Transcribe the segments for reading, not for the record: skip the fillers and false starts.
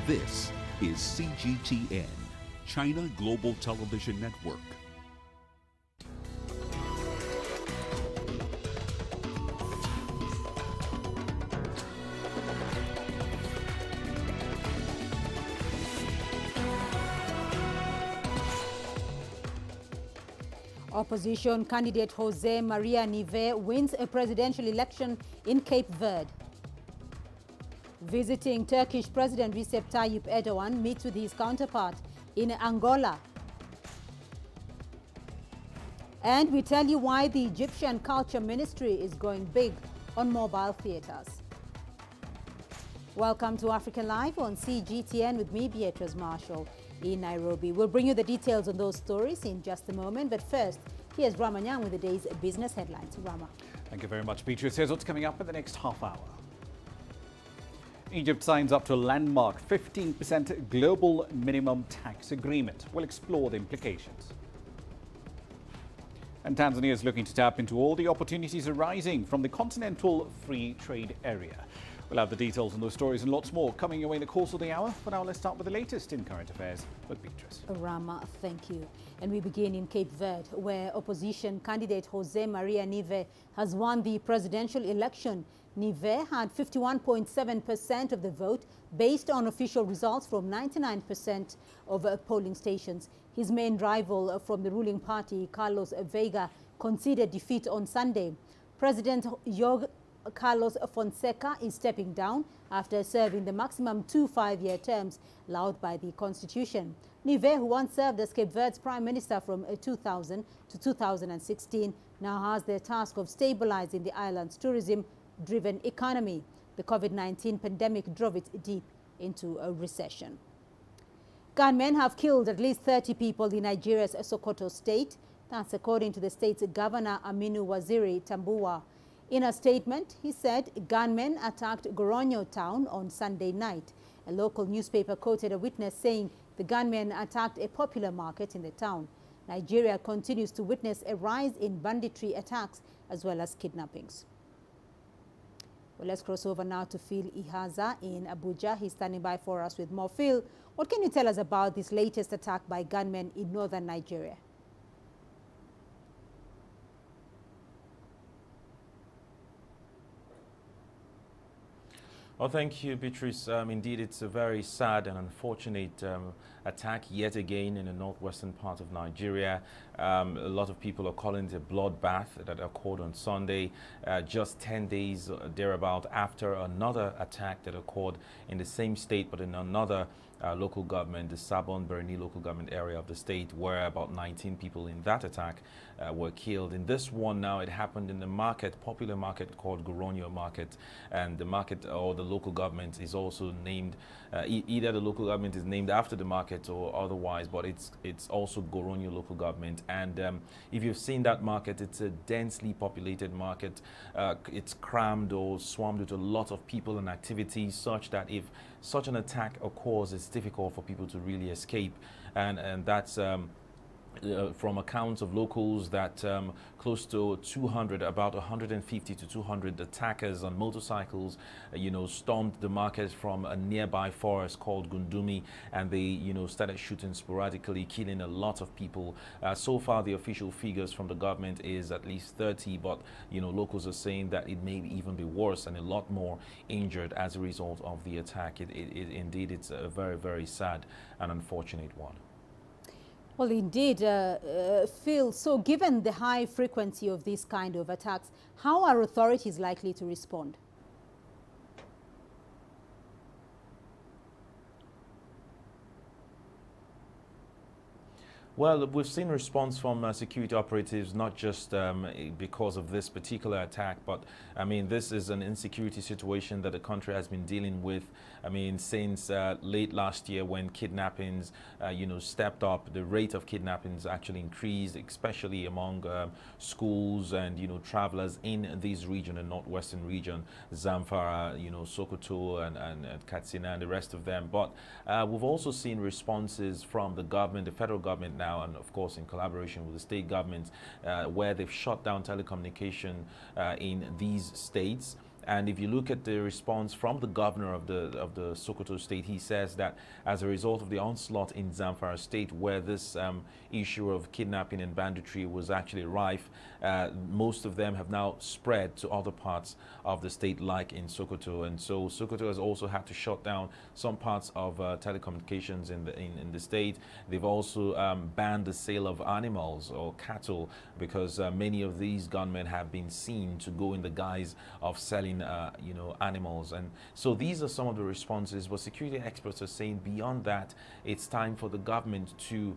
This is CGTN, China Global Television Network. Opposition candidate Jose Maria Nive wins a presidential election in Cape Verde. Visiting Turkish President Recep Tayyip Erdogan meets with his counterpart in Angola. And we tell you why the Egyptian Culture Ministry is going big on mobile theaters. Welcome to African Live on CGTN with me, Beatrice Marshall, in Nairobi. We'll bring you the details on those stories in just a moment. But first, here's Rama Nyang with the day's business headlines. Rama. Thank you very much, Beatrice. Here's what's coming up in the next half hour. Egypt signs up to a landmark 15% global minimum tax agreement. We'll explore the implications. And Tanzania is looking to tap into all the opportunities arising from the continental free trade area. We'll have the details on those stories and lots more coming your way in the course of the hour. For now, let's start with the latest in current affairs with Beatrice. Rama, thank you. And we begin in Cape Verde, where opposition candidate Jose Maria Nive has won the presidential election. Nive had 51.7% of the vote based on official results from 99% of polling stations. His main rival from the ruling party, Carlos Veiga, conceded defeat on Sunday. President Carlos Fonseca is stepping down after serving the maximum 2 5-year terms allowed by the Constitution. Nive, who once served as Cape Verde's Prime Minister from 2000 to 2016, now has the task of stabilizing the island's tourism-driven economy. The COVID-19 pandemic drove it deep into a recession. Gunmen have killed at least 30 people in Nigeria's Sokoto state. That's according to the state's governor, Aminu Waziri Tambuwa. In a statement, he said gunmen attacked Goronyo town on Sunday night. A local newspaper quoted a witness saying the gunmen attacked a popular market in the town. Nigeria continues to witness a rise in banditry attacks as well as kidnappings. Well, let's cross over now to Phil Ihaza in Abuja. He's standing by for us with more. Phil, what can you tell us about this latest attack by gunmen in northern Nigeria? Well, thank you, Beatrice. Indeed, it's a very sad and unfortunate attack yet again in the northwestern part of Nigeria. A lot of people are calling it a bloodbath that occurred on Sunday, just 10 days thereabout after another attack that occurred in the same state but in another local government, the Sabon Birni local government area of the state, where about 19 people in that attack were killed. In this one now, it happened in the market, popular market called Goronyo Market, and the market or the local government is also named, either the local government is named after the market or otherwise, but it's also Goronyo local government. And if you've seen that market, it's a densely populated market. It's crammed or swarmed with a lot of people and activities, such that if such an attack occurs, it's difficult for people to really escape. And that's from accounts of locals that close to 200, about 150 to 200 attackers on motorcycles, stormed the market from a nearby forest called Gundumi, and they, started shooting sporadically, killing a lot of people. So far, the official figures from the government is at least 30, but, locals are saying that it may even be worse and a lot more injured as a result of the attack. Indeed, it's a very, very sad and unfortunate one. Well, indeed, Phil, so given the high frequency of these kind of attacks, how are authorities likely to respond? Well, we've seen response from security operatives, not just because of this particular attack, but this is an insecurity situation that the country has been dealing with. Since late last year, when kidnappings, stepped up, the rate of kidnappings actually increased, especially among schools and travelers in this region, the northwestern region, Zamfara, Sokoto, and Katsina, and the rest of them. But we've also seen responses from the government, the federal government now, and of course in collaboration with the state governments, where they've shut down telecommunication in these states. And if you look at the response from the governor of the Sokoto state, he says that as a result of the onslaught in Zamfara state, where this issue of kidnapping and banditry was actually rife, most of them have now spread to other parts of the state, like in Sokoto. And so Sokoto has also had to shut down some parts of telecommunications in the state. They've also banned the sale of animals or cattle, because many of these gunmen have been seen to go in the guise of selling animals. And so these are some of the responses, but security experts are saying beyond that, it's time for the government to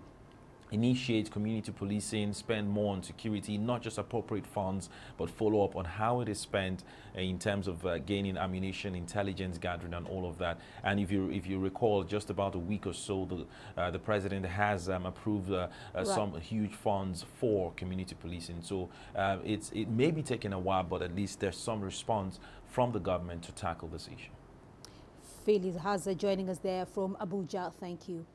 initiate community policing, spend more on security, not just appropriate funds, but follow up on how it is spent in terms of gaining ammunition, intelligence gathering, and all of that. And if you recall, just about a week or so, the president has approved some huge funds for community policing. So it may be taking a while, but at least there's some response from the government to tackle this issue. Felix Haza joining us there from Abuja. Thank you.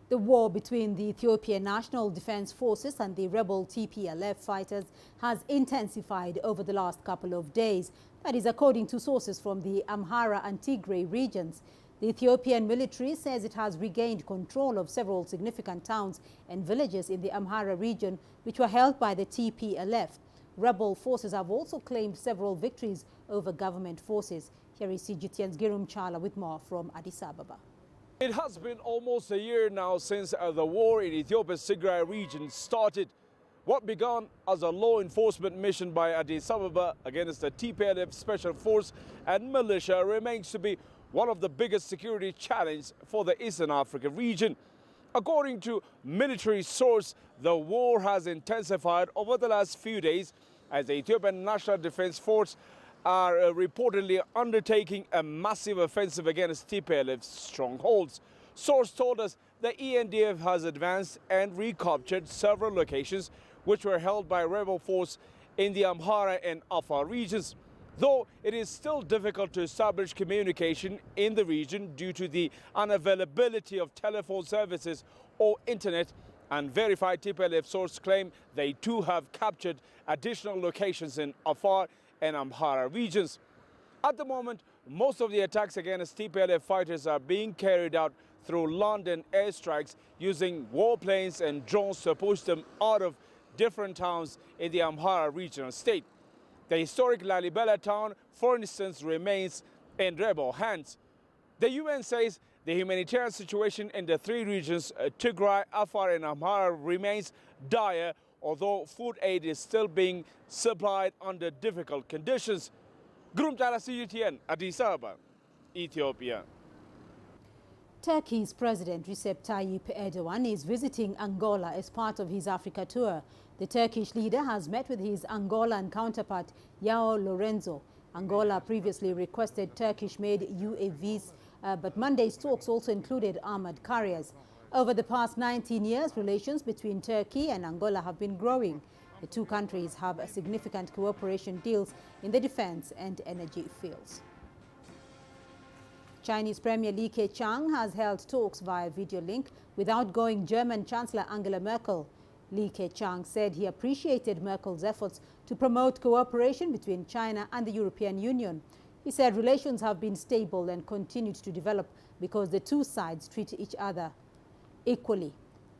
The war between the Ethiopian National Defense Forces and the rebel TPLF fighters has intensified over the last couple of days. That is according to sources from the Amhara and Tigray regions. The Ethiopian military says it has regained control of several significant towns and villages in the Amhara region, which were held by the TPLF. Rebel forces have also claimed several victories over government forces. Here is CGTN's Girum Chala with more from Addis Ababa. It has been almost a year now since the war in Ethiopia's Tigray region started. What began as a law enforcement mission by Addis Ababa against the TPLF Special Force and militia remains to be one of the biggest security challenges for the Eastern African region. According to military source, the war has intensified over the last few days as the Ethiopian National Defense Force are reportedly undertaking a massive offensive against TPLF's strongholds. Source told us the ENDF has advanced and recaptured several locations which were held by rebel force in the Amhara and Afar regions. Though it is still difficult to establish communication in the region due to the unavailability of telephone services or internet, unverified TPLF sources claim they too have captured additional locations in Afar and Amhara regions. At the moment, most of the attacks against TPLF fighters are being carried out through London airstrikes using warplanes and drones to push them out of different towns in the Amhara regional state. The historic Lalibela town, for instance, remains in rebel hands. The UN says the humanitarian situation in the three regions, Tigray, Afar and Amhara, remains dire, although food aid is still being supplied under difficult conditions. Girum Chala, CGTN, Addis Ababa, Ethiopia. Turkey's President Recep Tayyip Erdogan is visiting Angola as part of his Africa tour. The Turkish leader has met with his Angolan counterpart, João Lorenzo. Angola previously requested Turkish-made UAVs, but Monday's talks also included armored carriers. Over the past 19 years, relations between Turkey and Angola have been growing. The two countries have significant cooperation deals in the defense and energy fields. Chinese Premier Li Keqiang has held talks via video link with outgoing German Chancellor Angela Merkel. Li Keqiang said he appreciated Merkel's efforts to promote cooperation between China and the European Union. He said relations have been stable and continued to develop because the two sides treat each other equally,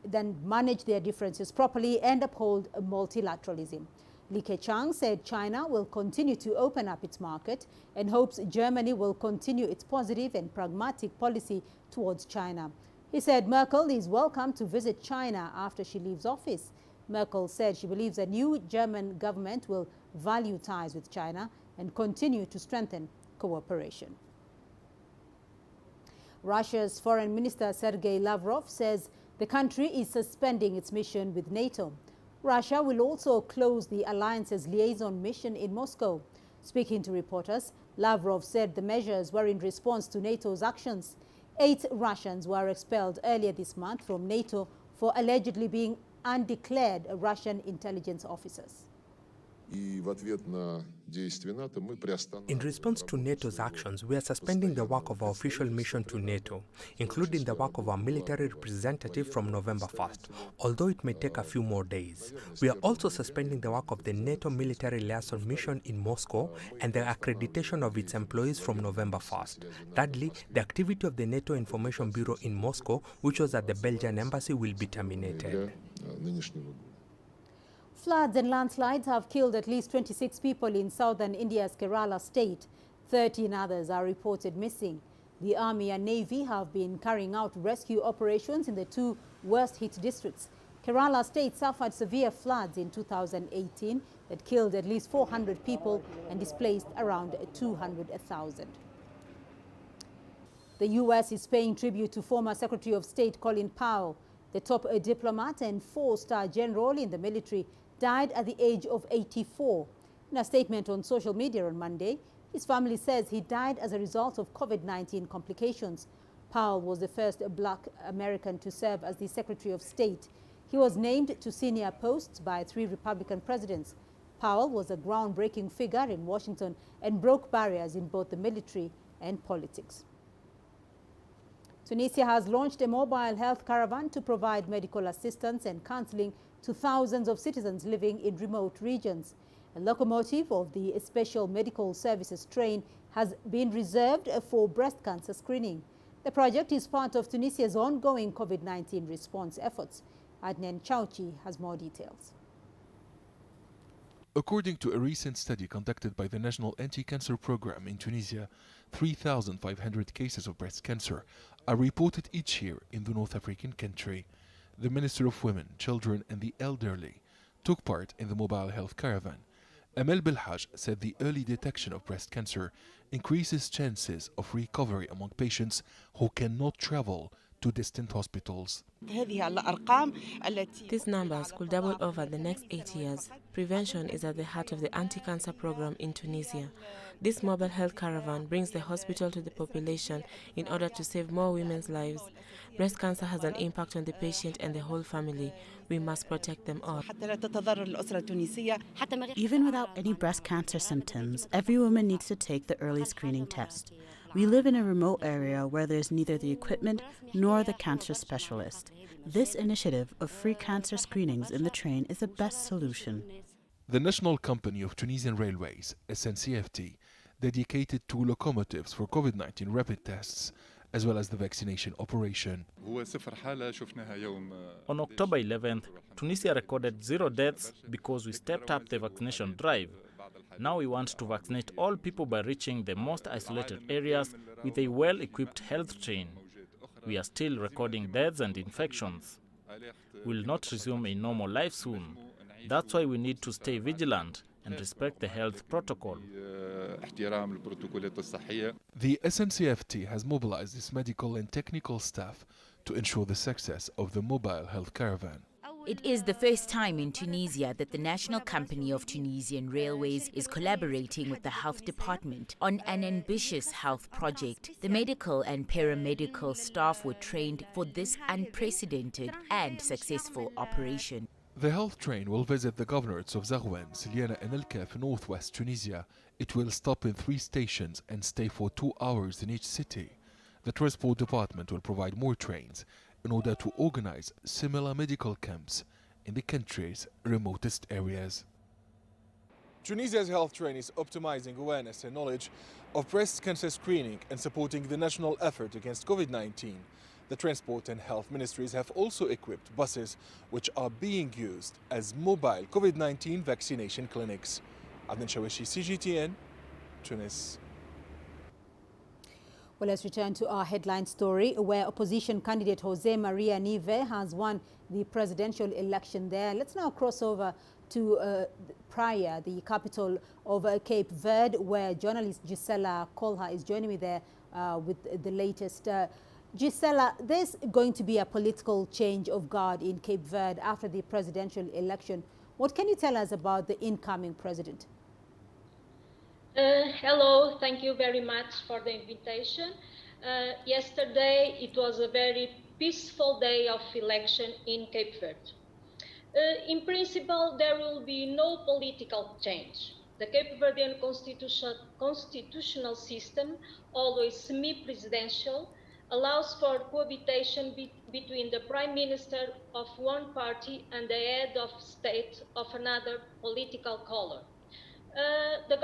then manage their differences properly and uphold multilateralism. Li Keqiang said China will continue to open up its market and hopes Germany will continue its positive and pragmatic policy towards China. He said Merkel is welcome to visit China after she leaves office. Merkel said she believes a new German government will value ties with China and continue to strengthen cooperation. Russia's Foreign Minister Sergei Lavrov says the country is suspending its mission with NATO. Russia will also close the alliance's liaison mission in Moscow. Speaking to reporters, Lavrov said the measures were in response to NATO's actions. 8 Russians were expelled earlier this month from NATO for allegedly being undeclared Russian intelligence officers. In response to NATO's actions, we are suspending the work of our official mission to NATO, including the work of our military representative from November 1st, although it may take a few more days. We are also suspending the work of the NATO military liaison mission in Moscow and the accreditation of its employees from November 1st. Thirdly, the activity of the NATO Information Bureau in Moscow, which was at the Belgian embassy, will be terminated. Floods and landslides have killed at least 26 people in southern India's Kerala state. 13 others are reported missing. The Army and Navy have been carrying out rescue operations in the two worst-hit districts. Kerala state suffered severe floods in 2018 that killed at least 400 people and displaced around 200,000. The U.S. is paying tribute to former Secretary of State Colin Powell. The top diplomat and four-star general in the military died at the age of 84. In a statement on social media on Monday, his family says he died as a result of COVID-19 complications. Powell was the first black American to serve as the Secretary of State. He was named to senior posts by 3 Republican presidents. Powell was a groundbreaking figure in Washington and broke barriers in both the military and politics. Tunisia has launched a mobile health caravan to provide medical assistance and counseling to thousands of citizens living in remote regions. A locomotive of the Special Medical Services train has been reserved for breast cancer screening. The project is part of Tunisia's ongoing COVID-19 response efforts. Adnan Chauchi has more details. According to a recent study conducted by the National Anti-Cancer Program in Tunisia, 3,500 cases of breast cancer are reported each year in the North African country. The Minister of Women, Children and the Elderly took part in the mobile health caravan. Amel Belhaj said the early detection of breast cancer increases chances of recovery among patients who cannot travel to distant hospitals. These numbers could double over the next 8 years. Prevention is at the heart of the anti-cancer program in Tunisia. This mobile health caravan brings the hospital to the population in order to save more women's lives. Breast cancer has an impact on the patient and the whole family. We must protect them all. Even without any breast cancer symptoms, every woman needs to take the early screening test. We live in a remote area where there's neither the equipment nor the cancer specialist. This initiative of free cancer screenings in the train is the best solution. The National Company of Tunisian Railways, SNCFT, dedicated 2 locomotives for COVID-19 rapid tests, as well as the vaccination operation. On October 11th, Tunisia recorded 0 deaths because we stepped up the vaccination drive. Now we want to vaccinate all people by reaching the most isolated areas with a well-equipped health train. We are still recording deaths and infections. We will not resume a normal life soon. That's why we need to stay vigilant and respect the health protocol. The SNCFT has mobilized its medical and technical staff to ensure the success of the mobile health caravan. It is the first time in Tunisia that the National Company of Tunisian Railways is collaborating with the Health Department on an ambitious health project. The medical and paramedical staff were trained for this unprecedented and successful operation. The health train will visit the governorates of Zaghouan, Siliana and El Kaf in northwest Tunisia. It will stop in 3 stations and stay for 2 hours in each city. The Transport Department will provide more trains in order to organize similar medical camps in the country's remotest areas. Tunisia's health train is optimizing awareness and knowledge of breast cancer screening and supporting the national effort against COVID-19. The Transport and Health Ministries have also equipped buses which are being used as mobile COVID-19 vaccination clinics. Adnan Shawishi, CGTN, Tunis. Well, let's return to our headline story, where opposition candidate Jose Maria Nive has won the presidential election there. Let's now cross over to Praia, the capital of Cape Verde, where journalist Gisela Colha is joining me there with the latest. Gisela, there's going to be a political change of guard in Cape Verde after the presidential election. What can you tell us about the incoming president? Hello, thank you very much for the invitation. Yesterday, it was a very peaceful day of election in Cape Verde. In principle, there will be no political change. The Cape Verdean constitutional system, always semi-presidential, allows for cohabitation between the Prime Minister of one party and the head of state of another political color. The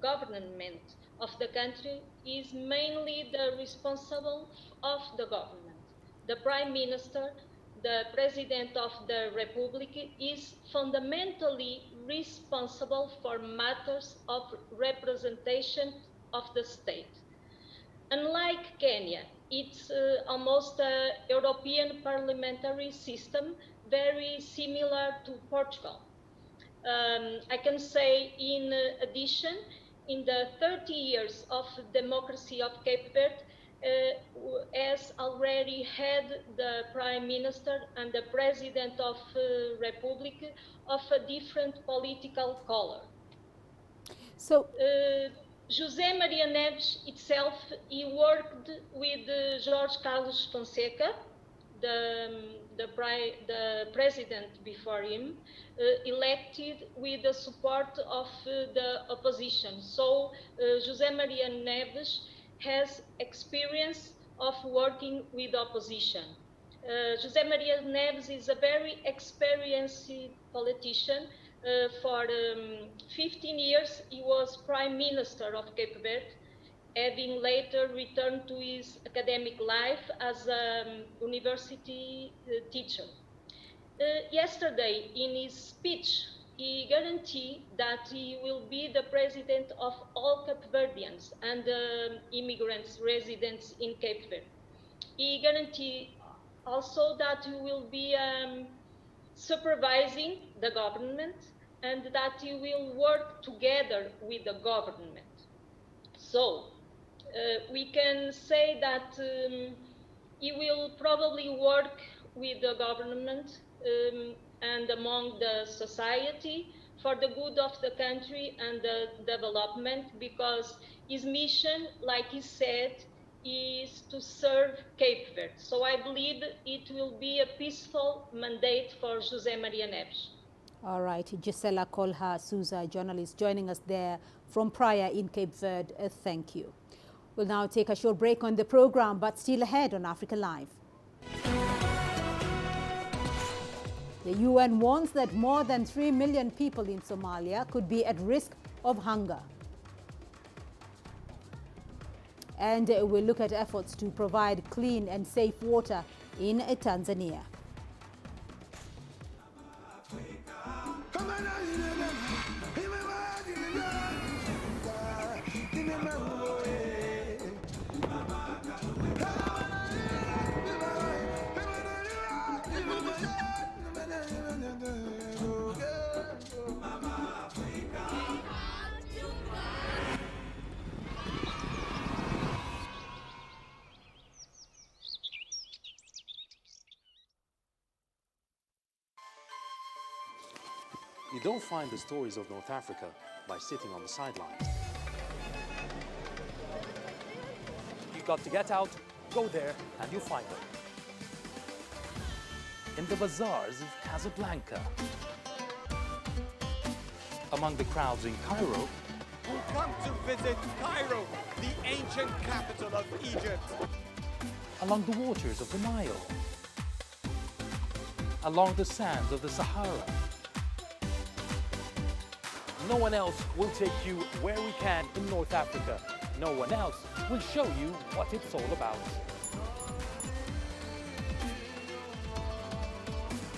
government of the country is mainly the responsible of the government. The Prime Minister, the President of the Republic, is fundamentally responsible for matters of representation of the state. Unlike Kenya, it's almost a European parliamentary system, very similar to Portugal. I can say, in addition, in the 30 years of democracy of Cape Verde, has already had the Prime Minister and the President of the Republic of a different political color. So, José Maria Neves itself, he worked with Jorge Carlos Fonseca, the president before him, elected with the support of the opposition. So José Maria Neves has experience of working with opposition. José Maria Neves is a very experienced politician. For 15 years, he was Prime Minister of Cape Verde, having later returned to his academic life as a university teacher. Yesterday, in his speech, he guaranteed that he will be the president of all Cape Verdeans and immigrants residents in Cape Verde. He guaranteed also that he will be supervising the government and that he will work together with the government. So we can say that he will probably work with the government and among the society for the good of the country and the development, because his mission, like he said, is to serve Cape Verde. So I believe it will be a peaceful mandate for José Maria Neves. All right, Gisela Colha Souza, journalist, joining us there from Praia in Cape Verde. Thank you. We'll now take a short break on the program, but still ahead on Africa Live. The UN warns that more than 3 million people in Somalia could be at risk of hunger. And we'll look at efforts to provide clean and safe water in Tanzania. You don't find the stories of North Africa by sitting on the sidelines. You've got to get out, go there, and you'll find them. In the bazaars of Casablanca. Among the crowds in Cairo. Who come to visit Cairo, the ancient capital of Egypt. Along the waters of the Nile. Along the sands of the Sahara. No one else will take you where we can in North Africa. No one else will show you what it's all about.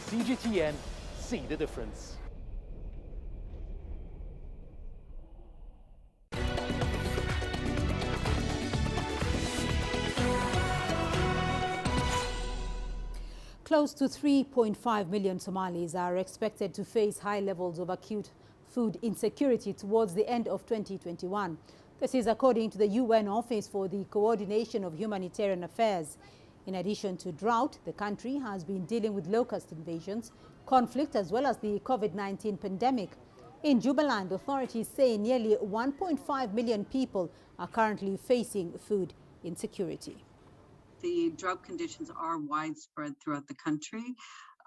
CGTN, see the difference. Close to 3.5 million Somalis are expected to face high levels of acute food insecurity towards the end of 2021. This is according to the UN Office for the Coordination of Humanitarian Affairs. In addition to drought, the country has been dealing with locust invasions, conflict, as well as the COVID-19 pandemic. In Jubaland, authorities say nearly 1.5 million people are currently facing food insecurity. The drought conditions are widespread throughout the country.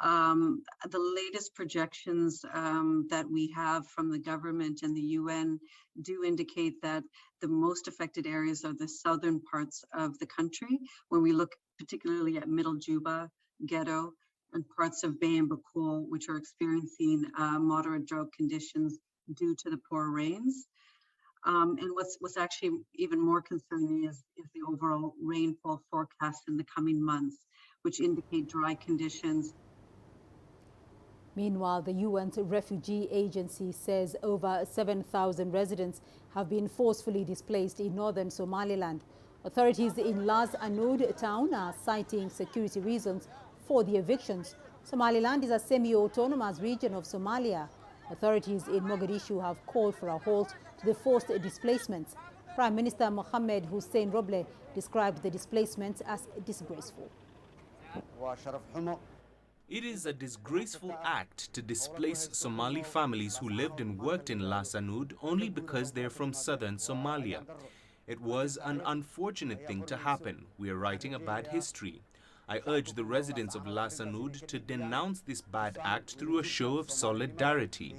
The latest projections that we have from the government and the UN do indicate that the most affected areas are the southern parts of the country, when we look particularly at Middle Juba, Ghetto, and parts of Bay and Bakul, which are experiencing moderate drought conditions due to the poor rains. And what's actually even more concerning is the overall rainfall forecast in the coming months, which indicate dry conditions. Meanwhile, the UN's refugee agency says over 7,000 residents have been forcefully displaced in northern Somaliland. Authorities in Las Anud town are citing security reasons for the evictions. Somaliland is a semi-autonomous region of Somalia. Authorities in Mogadishu have called for a halt to the forced displacements. Prime Minister Mohamed Hussein Roble described the displacements as disgraceful. It is a disgraceful act to displace Somali families who lived and worked in Las Anud only because they're from southern Somalia. It was an unfortunate thing to happen. We are writing a bad history. I urge the residents of Las Anud to denounce this bad act through a show of solidarity.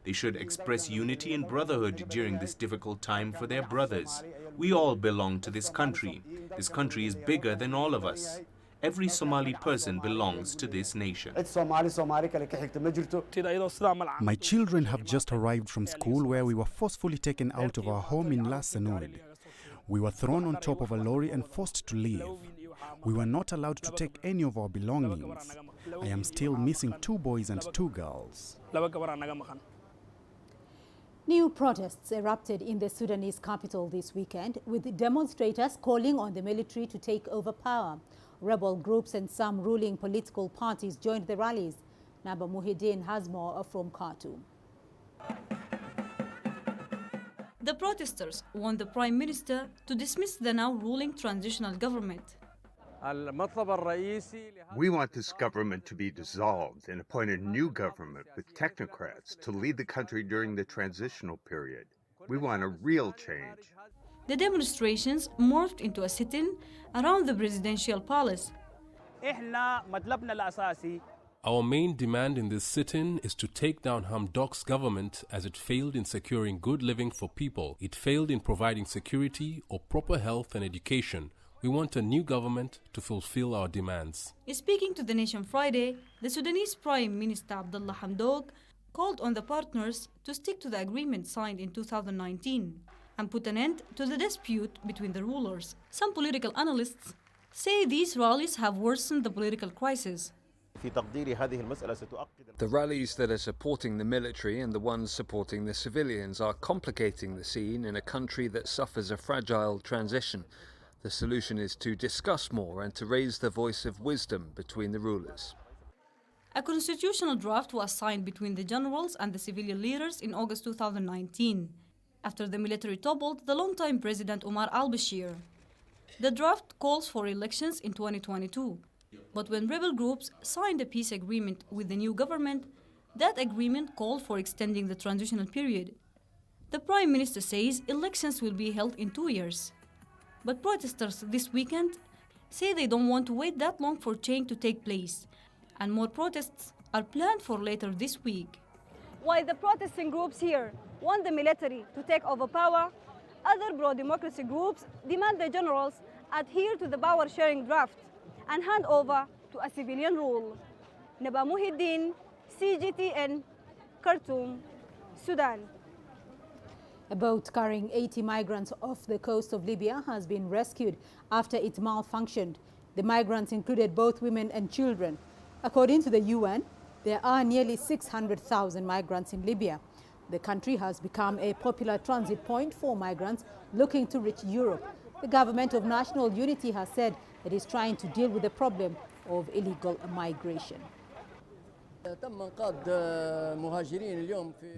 They should express unity and brotherhood during this difficult time for their brothers. We all belong to this country. This country is bigger than all of us. Every Somali person belongs to this nation. My children have just arrived from school where we were forcefully taken out of our home in Las Anud. We were thrown on top of a lorry and forced to leave. We were not allowed to take any of our belongings. I am still missing 2 boys and 2 girls. New protests erupted in the Sudanese capital this weekend, with demonstrators calling on the military to take over power. Rebel groups and some ruling political parties joined the rallies. Naba Muhyiddin has more from Khartoum. The protesters want the Prime Minister to dismiss the now ruling transitional government. We want this government to be dissolved and appoint a new government with technocrats to lead the country during the transitional period. We want a real change. The demonstrations morphed into a sit-in around the presidential palace. Our main demand in this sit-in is to take down Hamdok's government as it failed in securing good living for people. It failed in providing security or proper health and education. We want a new government to fulfill our demands. Speaking to the nation Friday, the Sudanese Prime Minister Abdullah Hamdok called on the partners to stick to the agreement signed in 2019 and put an end to the dispute between the rulers. Some political analysts say these rallies have worsened the political crisis. The rallies that are supporting the military and the ones supporting the civilians are complicating the scene in a country that suffers a fragile transition. The solution is to discuss more and to raise the voice of wisdom between the rulers. A constitutional draft was signed between the generals and the civilian leaders in August 2019, after the military toppled the longtime President Omar al-Bashir. The draft calls for elections in 2022, but when rebel groups signed a peace agreement with the new government, that agreement called for extending the transitional period. The Prime Minister says elections will be held in 2 years. But protesters this weekend say they don't want to wait that long for change to take place, and more protests are planned for later this week. While the protesting groups here want the military to take over power, other pro-democracy groups demand the generals adhere to the power-sharing draft and hand over to a civilian rule. Naba Muhyiddin, CGTN, Khartoum, Sudan. A boat carrying 80 migrants off the coast of Libya has been rescued after it malfunctioned. The migrants included both women and children. According to the UN, there are nearly 600,000 migrants in Libya. The country has become a popular transit point for migrants looking to reach Europe. The government of national unity has said it is trying to deal with the problem of illegal migration.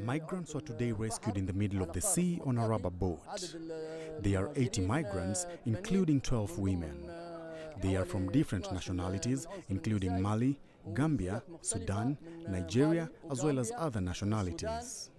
Migrants were today rescued in the middle of the sea on a rubber boat. There are 80 migrants, including 12 women. They are from different nationalities, including Mali, Gambia, Sudan, Nigeria, as well as other nationalities.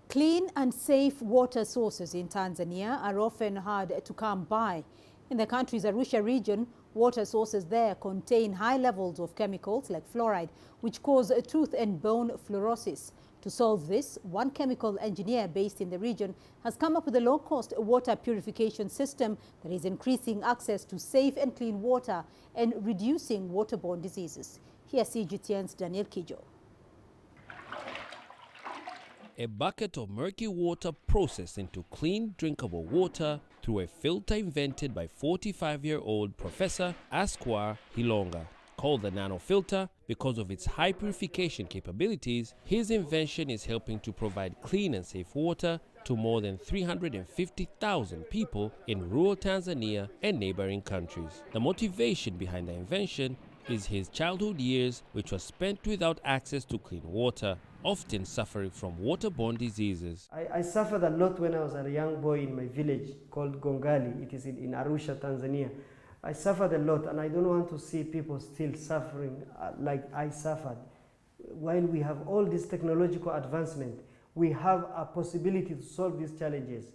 Clean and safe water sources in Tanzania are often hard to come by. In the country's Arusha region, Water sources there contain high levels of chemicals like fluoride, which cause tooth and bone fluorosis. To solve this, one chemical engineer based in the region has come up with a low-cost water purification system that is increasing access to safe and clean water and reducing waterborne diseases. Here's CGTN's Daniel Kijo. A bucket of murky water processed into clean, drinkable water through a filter invented by 45-year-old Professor Askwar Hilonga. Called the nanofilter because of its high purification capabilities, his invention is helping to provide clean and safe water to more than 350,000 people in rural Tanzania and neighboring countries. The motivation behind the invention is his childhood years, which were spent without access to clean water, often suffering from waterborne diseases. I suffered a lot when I was a young boy in my village called Gongali. It is in Arusha, Tanzania. I suffered a lot, and I don't want to see people still suffering like I suffered. While we have all this technological advancement, we have a possibility to solve these challenges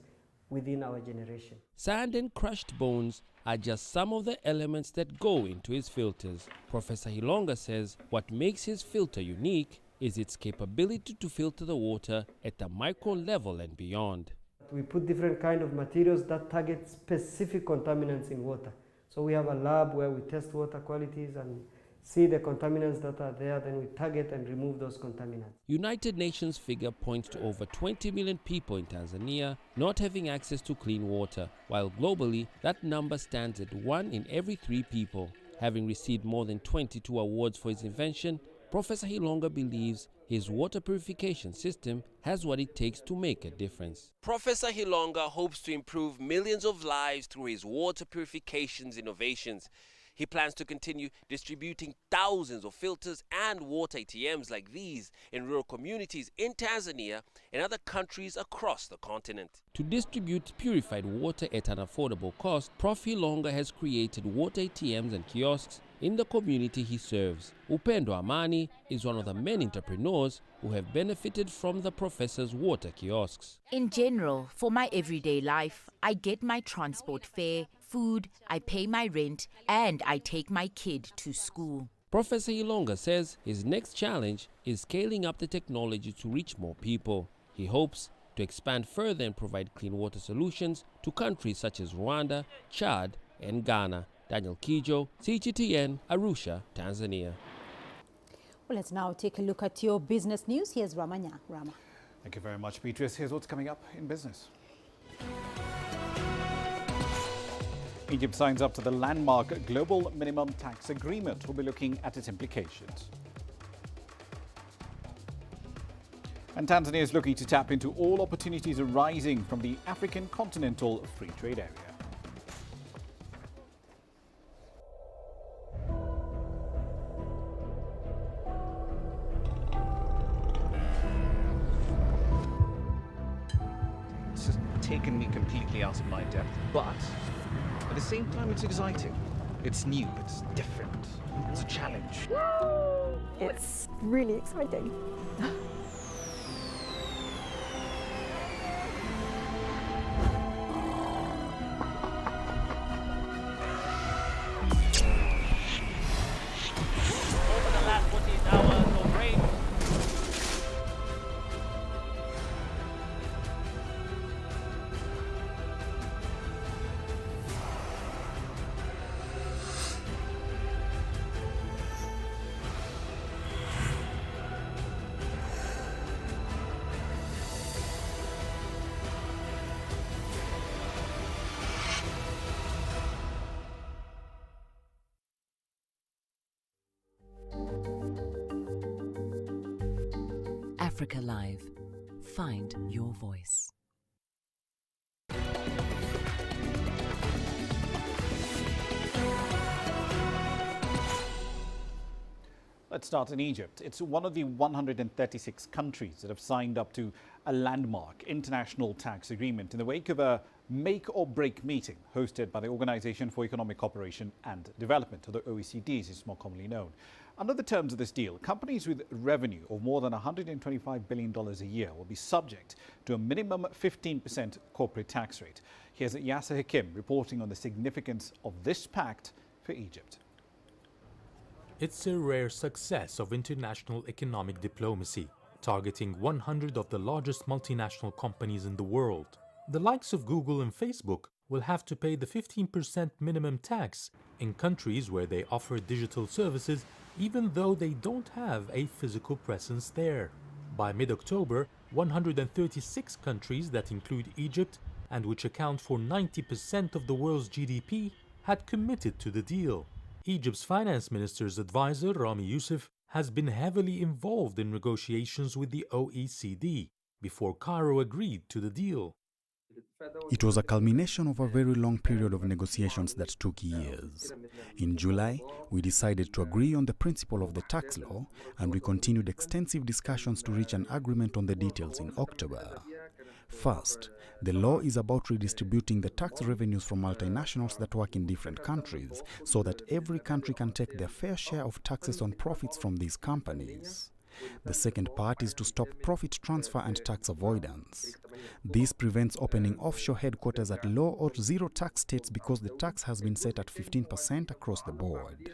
within our generation. Sand and crushed bones are just some of the elements that go into his filters. Professor Hilonga says what makes his filter unique is its capability to filter the water at the micro level and beyond. We put different kind of materials that target specific contaminants in water. So we have a lab where we test water qualities and see the contaminants that are there, then we target and remove those contaminants. United Nations figure points to over 20 million people in Tanzania not having access to clean water, while globally that number stands at 1 in every 3 people. Having received more than 22 awards for his invention, Professor Hilonga believes his water purification system has what it takes to make a difference. Professor Hilonga hopes to improve millions of lives through his water purifications innovations. He plans to continue distributing thousands of filters and water ATMs like these in rural communities in Tanzania and other countries across the continent. To distribute purified water at an affordable cost, Prof. Hilonga has created water ATMs and kiosks in the community he serves. Upendo Amani is one of the many entrepreneurs who have benefited from the professor's water kiosks. In general, for my everyday life, I get my transport fare, food, I pay my rent, and I take my kid to school. Professor Hilonga says his next challenge is scaling up the technology to reach more people. He hopes to expand further and provide clean water solutions to countries such as Rwanda, Chad, and Ghana. Daniel Kijo, CGTN, Arusha, Tanzania. Well, let's now take a look at your business news. Here's Ramanya. Rama. Thank you very much, Beatrice. Here's what's coming up in business. Egypt signs up to the landmark Global Minimum Tax Agreement. We'll be looking at its implications. And Tanzania is looking to tap into all opportunities arising from the African Continental Free Trade Area. It's just taken me completely out of my depth, but at the same time it's exciting. It's new, it's different, it's a challenge. It's really exciting. Africa Live. Find your voice. Let's start in Egypt. It's one of the 136 countries that have signed up to a landmark international tax agreement in the wake of a make or break meeting hosted by the Organization for Economic Cooperation and Development, or the OECD as it's more commonly known. Under the terms of this deal, companies with revenue of more than $125 billion a year will be subject to a minimum 15% corporate tax rate. Here's Yasser Hakim reporting on the significance of this pact for Egypt. It's a rare success of international economic diplomacy, targeting 100 of the largest multinational companies in the world. The likes of Google and Facebook will have to pay the 15% minimum tax in countries where they offer digital services, even though they don't have a physical presence there. By mid-October, 136 countries that include Egypt and which account for 90% of the world's GDP had committed to the deal. Egypt's finance minister's advisor, Rami Youssef, has been heavily involved in negotiations with the OECD before Cairo agreed to the deal. It was a culmination of a very long period of negotiations that took years. In July, we decided to agree on the principle of the tax law, and we continued extensive discussions to reach an agreement on the details in October. First, the law is about redistributing the tax revenues from multinationals that work in different countries, so that every country can take their fair share of taxes on profits from these companies. The second part is to stop profit transfer and tax avoidance. This prevents opening offshore headquarters at low or zero tax states because the tax has been set at 15% across the board.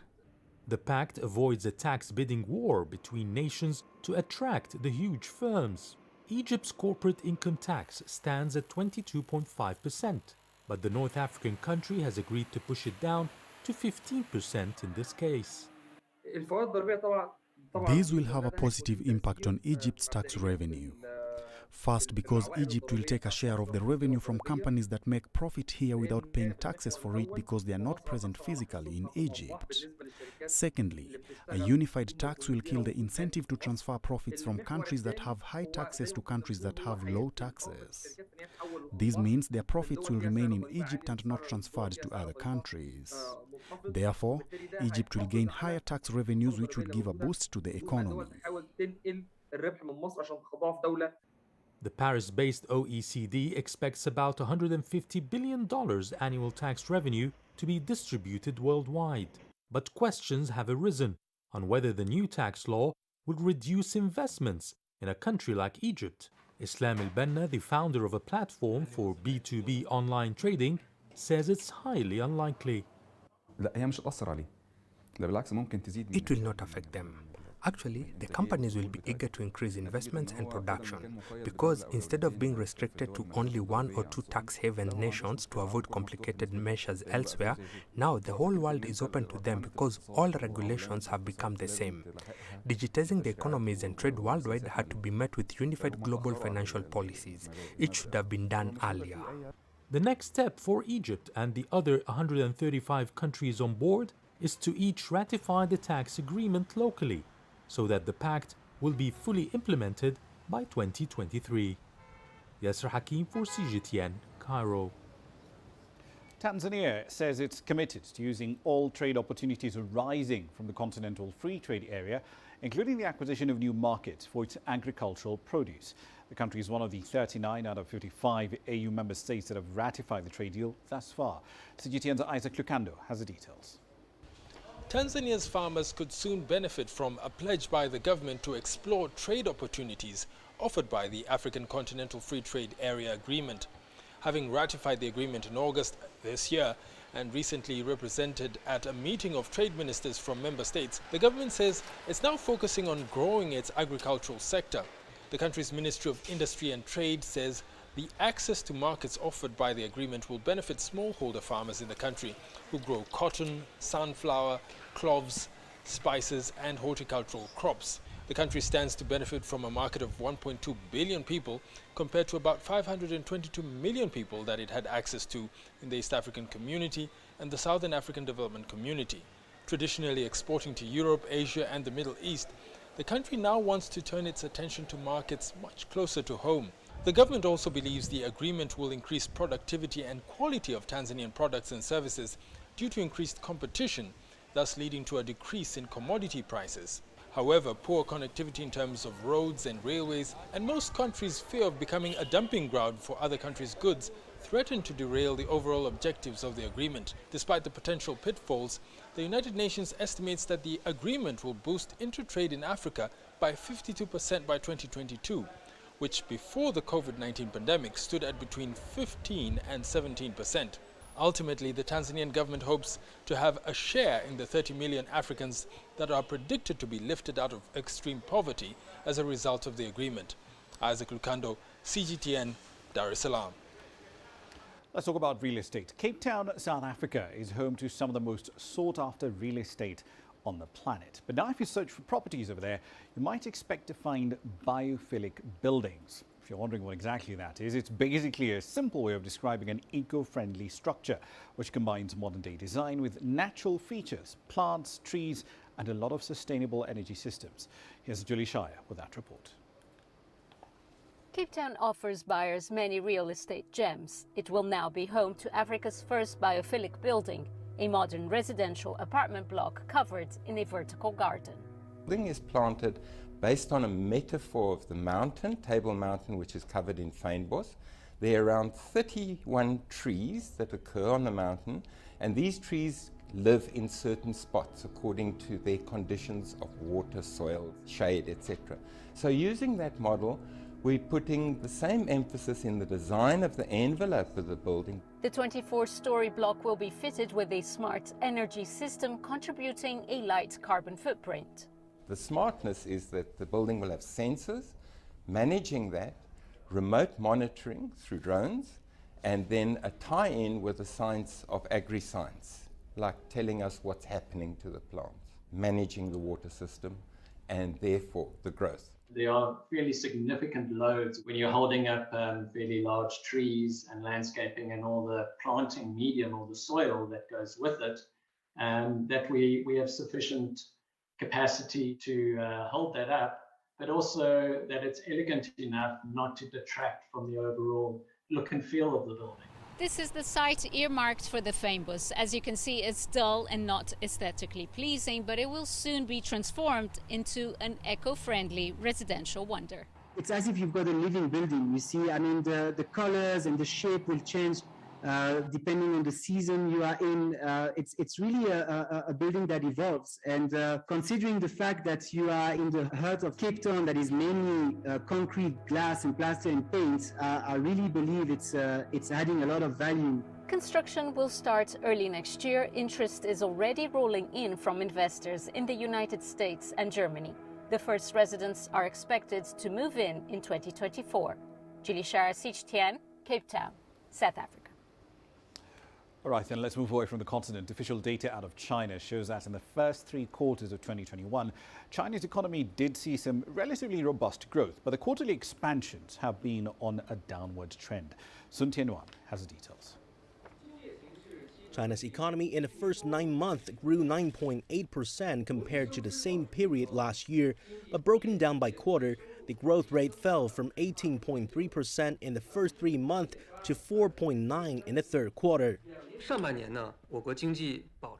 The pact avoids a tax bidding war between nations to attract the huge firms. Egypt's corporate income tax stands at 22.5%, but the North African country has agreed to push it down to 15% in this case. These will have a positive impact on Egypt's tax revenue. First, because Egypt will take a share of the revenue from companies that make profit here without paying taxes for it because they are not present physically in Egypt. Secondly, a unified tax will kill the incentive to transfer profits from countries that have high taxes to countries that have low taxes. This means their profits will remain in Egypt and not transferred to other countries. Therefore, Egypt will gain higher tax revenues, which will give a boost to the economy. The Paris-based OECD expects about $150 billion annual tax revenue to be distributed worldwide. But questions have arisen on whether the new tax law would reduce investments in a country like Egypt. Islam El-Benna, the founder of a platform for B2B online trading, says it's highly unlikely. It will not affect them. Actually, the companies will be eager to increase investments and production because instead of being restricted to only one or two tax haven nations to avoid complicated measures elsewhere, now the whole world is open to them because all regulations have become the same. Digitizing the economies and trade worldwide had to be met with unified global financial policies. It should have been done earlier. The next step for Egypt and the other 135 countries on board is to each ratify the tax agreement locally, so that the pact will be fully implemented by 2023. Yasser Hakim for CGTN, Cairo. Tanzania says it's committed to using all trade opportunities arising from the continental free trade area, including the acquisition of new markets for its agricultural produce. The country is one of the 39 out of 55 AU member states that have ratified the trade deal thus far. CGTN's Isaac Lucando has the details. Tanzania's farmers could soon benefit from a pledge by the government to explore trade opportunities offered by the African Continental Free Trade Area Agreement. Having ratified the agreement in August this year and recently represented at a meeting of trade ministers from member states, the government says it's now focusing on growing its agricultural sector. The country's Ministry of Industry and Trade says the access to markets offered by the agreement will benefit smallholder farmers in the country who grow cotton, sunflower, cloves, spices and horticultural crops. The country stands to benefit from a market of 1.2 billion people compared to about 522 million people that it had access to in the East African Community and the Southern African Development Community. Traditionally exporting to Europe, Asia and the Middle East, the country now wants to turn its attention to markets much closer to home. The government also believes the agreement will increase productivity and quality of Tanzanian products and services due to increased competition, thus leading to a decrease in commodity prices. However, poor connectivity in terms of roads and railways and most countries' fear of becoming a dumping ground for other countries' goods threaten to derail the overall objectives of the agreement. Despite the potential pitfalls, the United Nations estimates that the agreement will boost inter-trade in Africa by 52% by 2022. Which before the COVID-19 pandemic stood at between 15 and 17%. Ultimately, the Tanzanian government hopes to have a share in the 30 million Africans that are predicted to be lifted out of extreme poverty as a result of the agreement. Isaac Lukando, CGTN, Dar es Salaam. Let's talk about real estate. Cape Town, South Africa is home to some of the most sought-after real estate on the planet. But now if you search for properties over there, you might expect to find biophilic buildings. If you're wondering what exactly that is, it's basically a simple way of describing an eco-friendly structure which combines modern-day design with natural features, plants, trees, and a lot of sustainable energy systems. Here's Julie Shire with that report. Cape Town offers buyers many real estate gems. It will now be home to Africa's first biophilic building, a modern residential apartment block covered in a vertical garden. The building is planted based on a metaphor of the mountain, Table Mountain, which is covered in fynbos. There are around 31 trees that occur on the mountain, and these trees live in certain spots according to their conditions of water, soil, shade, etc. So using that model, we're putting the same emphasis in the design of the envelope of the building. The 24-story block will be fitted with a smart energy system contributing a light carbon footprint. The smartness is that the building will have sensors managing that, remote monitoring through drones, and then a tie-in with the science of agri-science, like telling us what's happening to the plants, managing the water system, and therefore the growth. There are fairly significant loads when you're holding up fairly large trees and landscaping and all the planting medium or the soil that goes with it, that we have sufficient capacity to hold that up, but also that it's elegant enough not to detract from the overall look and feel of the building. This is the site earmarked for the fynbos. As you can see, it's dull and not aesthetically pleasing, but it will soon be transformed into an eco-friendly residential wonder. It's as if you've got a living building. You see, I mean, the colors and the shape will change depending on the season you are in. It's really a building that evolves. And considering the fact that you are in the heart of Cape Town, that is mainly concrete, glass, and plaster and paint, I really believe it's adding a lot of value. Construction will start early next year. Interest is already rolling in from investors in the United States and Germany. The first residents are expected to move in 2024. Julie Shara, CGTN, Cape Town, South Africa. All right, then let's move away from the continent. Official data out of China shows that in the first 3 quarters of 2021, China's economy did see some relatively robust growth, but the quarterly expansions have been on a downward trend. Sun Tianyuan has the details. China's economy in the first 9 months grew 9.8% compared to the same period last year, but broken down by quarter, the growth rate fell from 18.3% in the first 3 months to 4.9% in the third quarter.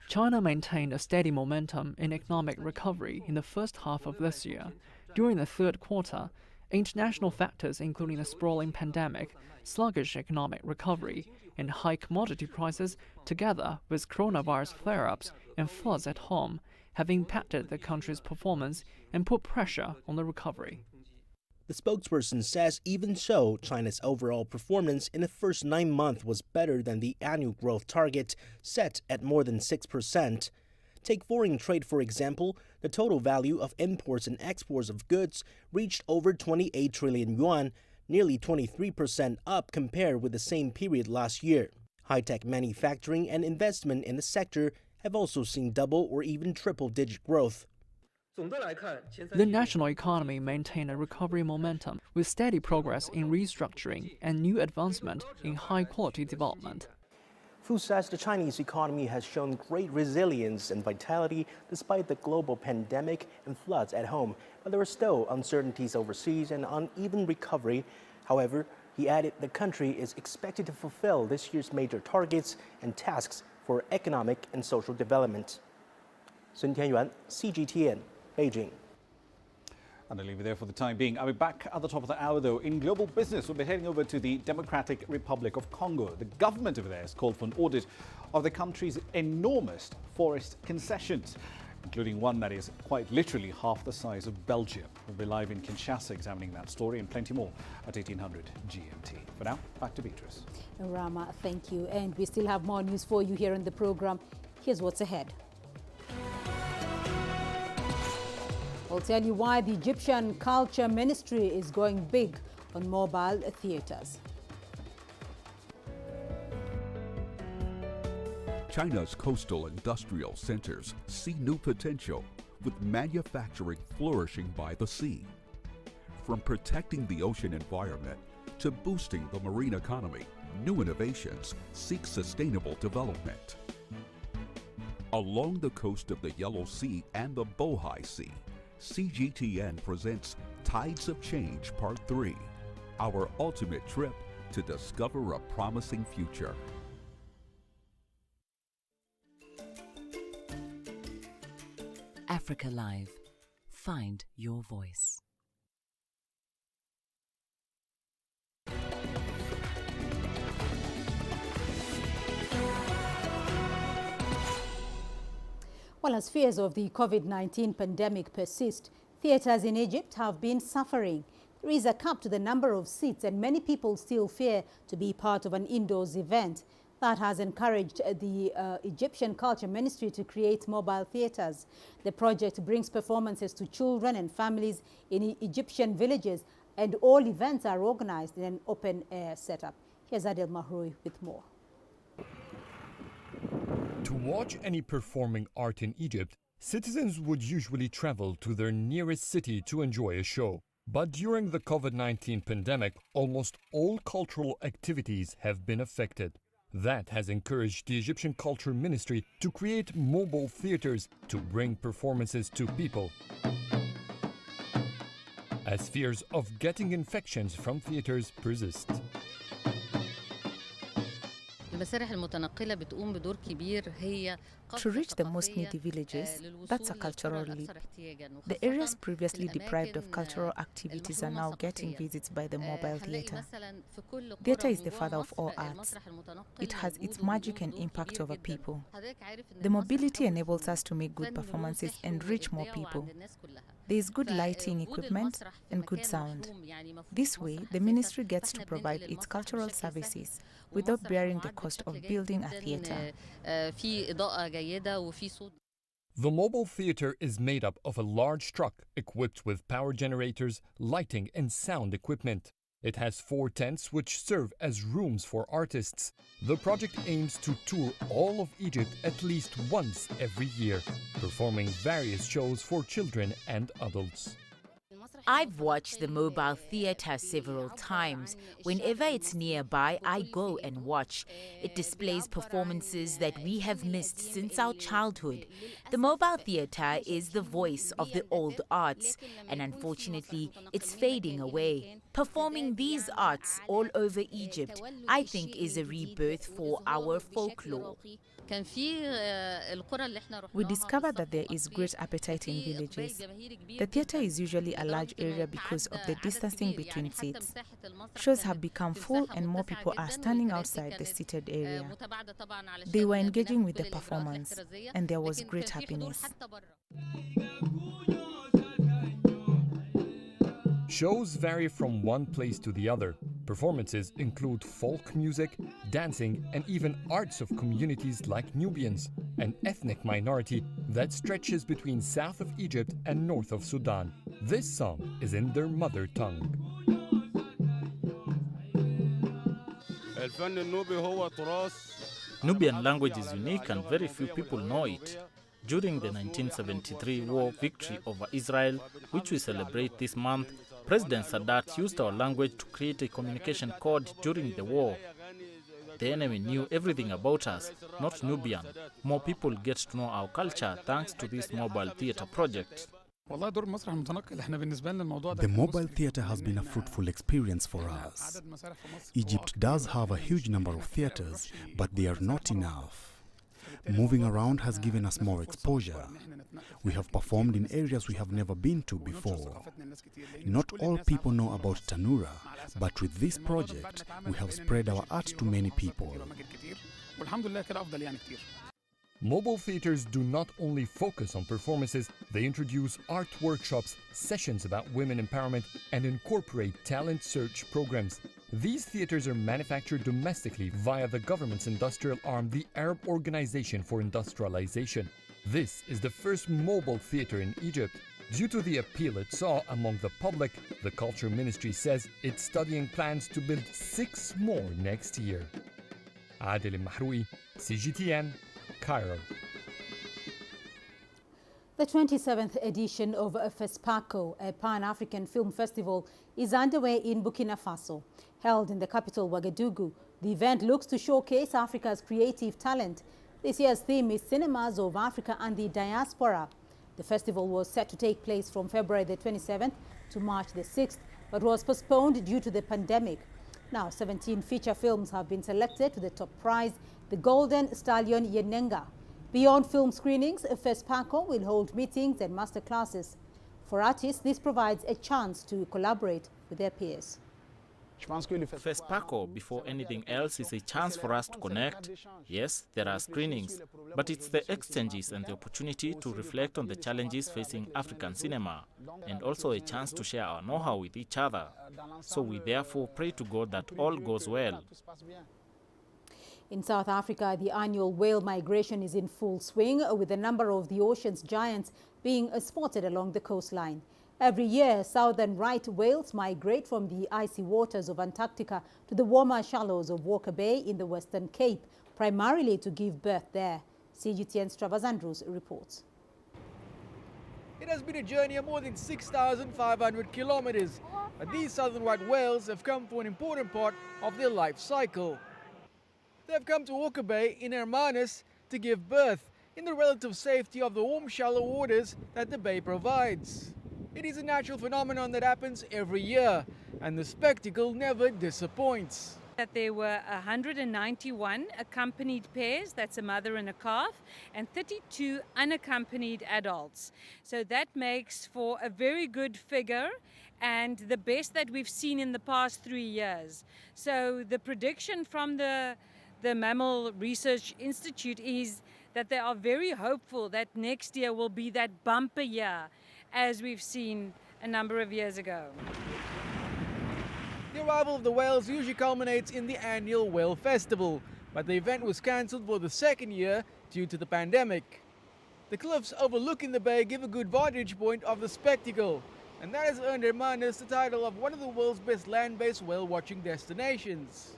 China maintained a steady momentum in economic recovery in the first half of this year. During the third quarter, international factors including the sprawling pandemic, sluggish economic recovery, and high commodity prices, together with coronavirus flare-ups and floods at home, have impacted the country's performance and put pressure on the recovery. The spokesperson says even so, China's overall performance in the first 9 months was better than the annual growth target set at more than 6%. Take foreign trade, for example. The total value of imports and exports of goods reached over 28 trillion yuan, nearly 23% up compared with the same period last year. High-tech manufacturing and investment in the sector have also seen double or even triple-digit growth. The national economy maintained a recovery momentum with steady progress in restructuring and new advancement in high-quality development. Fu says the Chinese economy has shown great resilience and vitality despite the global pandemic and floods at home, but there are still uncertainties overseas and uneven recovery. However, he added the country is expected to fulfill this year's major targets and tasks for economic and social development. Sun Tianyuan, CGTN, Beijing. And I'll leave it there for the time being. I'll be back at the top of the hour, though. In global business, we'll be heading over to the Democratic Republic of Congo. The government over there has called for an audit of the country's enormous forest concessions. including one that is quite literally half the size of Belgium. We'll be live in Kinshasa examining that story and plenty more at 1800 GMT. For now, back to Beatrice. Rama, thank you. And we still have more news for you here on the program. Here's what's ahead. I'll tell you why the Egyptian Culture Ministry is going big on mobile theaters. China's coastal industrial centers see new potential, with manufacturing flourishing by the sea. From protecting the ocean environment to boosting the marine economy, new innovations seek sustainable development. Along the coast of the Yellow Sea and the Bohai Sea, CGTN presents Tides of Change Part 3, our ultimate trip to discover a promising future. Africa Live. Find your voice. Well, as fears of the COVID-19 pandemic persist, theaters in Egypt have been suffering. There is a cap to the number of seats, and many people still fear to be part of an indoors event. That has encouraged the Egyptian Culture Ministry to create mobile theaters. The project brings performances to children and families in Egyptian villages, and all events are organized in an open-air setup. Here's Adel Mahroui with more. To watch any performing art in Egypt, citizens would usually travel to their nearest city to enjoy a show. But during the COVID-19 pandemic, almost all cultural activities have been affected. That has encouraged the Egyptian Culture Ministry to create mobile theaters to bring performances to people. As fears of getting infections from theaters persist. To reach the most needy villages, that's a cultural leap. The areas previously deprived of cultural activities are now getting visits by the mobile theatre. Theatre is the father of all arts. It has its magic and impact over people. The mobility enables us to make good performances and reach more people. There is good lighting equipment and good sound. This way, the ministry gets to provide its cultural services without bearing the cost of building a theatre. The mobile theatre is made up of a large truck equipped with power generators, lighting and sound equipment. It has 4 tents which serve as rooms for artists. The project aims to tour all of Egypt at least once every year, performing various shows for children and adults. I've watched the mobile theatre several times. Whenever it's nearby, I go and watch. It displays performances that we have missed since our childhood. The mobile theatre is the voice of the old arts, and unfortunately, it's fading away. Performing these arts all over Egypt, I think, is a rebirth for our folklore. We discovered that there is great appetite in villages. The theatre is usually a large area because of the distancing between seats. Shows have become full and more people are standing outside the seated area. They were engaging with the performance, and there was great happiness. Shows vary from one place to the other. Performances include folk music, dancing, and even arts of communities like Nubians, an ethnic minority that stretches between south of Egypt and north of Sudan. This song is in their mother tongue. Nubian language is unique and very few people know it. During the 1973 war victory over Israel, which we celebrate this month, President Sadat used our language to create a communication code during the war. The enemy knew everything about us, not Nubian. More people get to know our culture thanks to this mobile theatre project. The mobile theatre has been a fruitful experience for us. Egypt does have a huge number of theatres, but they are not enough. Moving around has given us more exposure. We have performed in areas we have never been to before. Not all people know about Tanura, but with this project, we have spread our art to many people. Mobile theaters do not only focus on performances, they introduce art workshops, sessions about women empowerment, and incorporate talent search programs. These theaters are manufactured domestically via the government's industrial arm, the Arab Organization for Industrialization. This is the first mobile theater in Egypt. Due to the appeal it saw among the public, the Culture Ministry says it's studying plans to build 6 more next year. Adil Mahroui, CGTN, Cairo. The 27th edition of FESPACO, a Pan-African Film Festival, is underway in Burkina Faso. Held in the capital, Ouagadougou, the event looks to showcase Africa's creative talent. This year's theme is Cinemas of Africa and the Diaspora. The festival was set to take place from February the 27th to March the 6th, but was postponed due to the pandemic. Now, 17 feature films have been selected to the top prize, the Golden Stallion Yenenga. Beyond film screenings, FESPACO will hold meetings and masterclasses. For artists, this provides a chance to collaborate with their peers. FESPACO, before anything else, is a chance for us to connect. Yes, there are screenings, but it's the exchanges and the opportunity to reflect on the challenges facing African cinema, and also a chance to share our know-how with each other. So we therefore pray to God that all goes well. In South Africa, the annual whale migration is in full swing, with a number of the ocean's giants being spotted along the coastline. Every year, southern right whales migrate from the icy waters of Antarctica to the warmer shallows of Walker Bay in the Western Cape, primarily to give birth there. CGTN's Travers Andrews reports. It has been a journey of more than 6,500 kilometers, but these southern right whales have come for an important part of their life cycle. They have come to Walker Bay in Hermanus to give birth in the relative safety of the warm, shallow waters that the bay provides. It is a natural phenomenon that happens every year, and the spectacle never disappoints. That there were 191 accompanied pairs, that's a mother and a calf, and 32 unaccompanied adults. So that makes for a very good figure and the best that we've seen in the past 3 years. So the prediction from the Mammal Research Institute is that they are very hopeful that next year will be that bumper year, as we've seen a number of years ago. The arrival of the whales usually culminates in the annual Whale Festival, but the event was cancelled for the second year due to the pandemic. The cliffs overlooking the bay give a good vantage point of the spectacle, and that has earned Hermanus the title of one of the world's best land-based whale-watching destinations.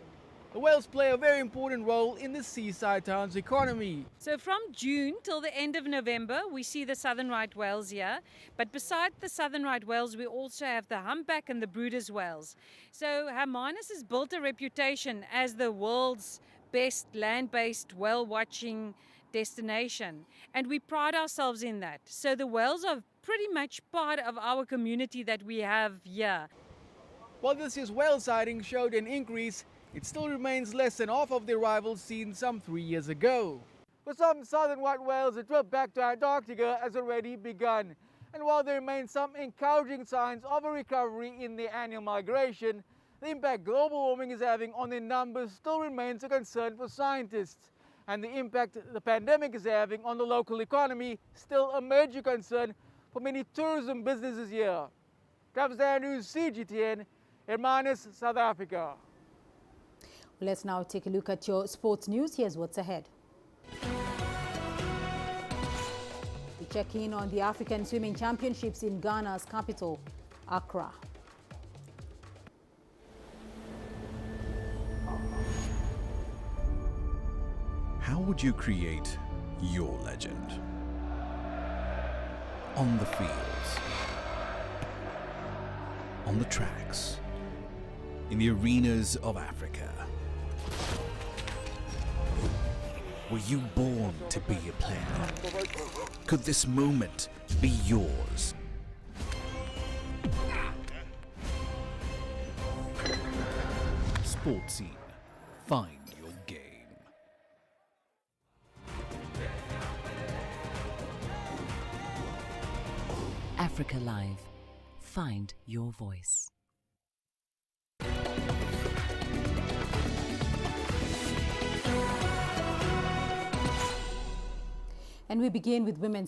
The whales play a very important role in the seaside town's economy. So from June till the end of November, we see the southern right whales here. But beside the southern right whales, we also have the humpback and the Bryde's whales. So Hermanus has built a reputation as the world's best land-based whale-watching destination. And we pride ourselves in that. So the whales are pretty much part of our community that we have here. While this year's whale sighting showed an increase, it still remains less than half of the arrivals seen some 3 years ago. For some southern white whales, the trip back to Antarctica has already begun. And while there remain some encouraging signs of a recovery in the annual migration, the impact global warming is having on their numbers still remains a concern for scientists. And the impact the pandemic is having on the local economy still a major concern for many tourism businesses here. Travers Andrews, CGTN, Hermanus, South Africa. Let's now take a look at your sports news. Here's what's ahead. We check in on the African Swimming Championships in Ghana's capital, Accra. How would you create your legend? On the fields, on the tracks, in the arenas of Africa. Were you born to be a player? Could this moment be yours? Sports Scene. Find your game. Africa Live. Find your voice. And we begin with women's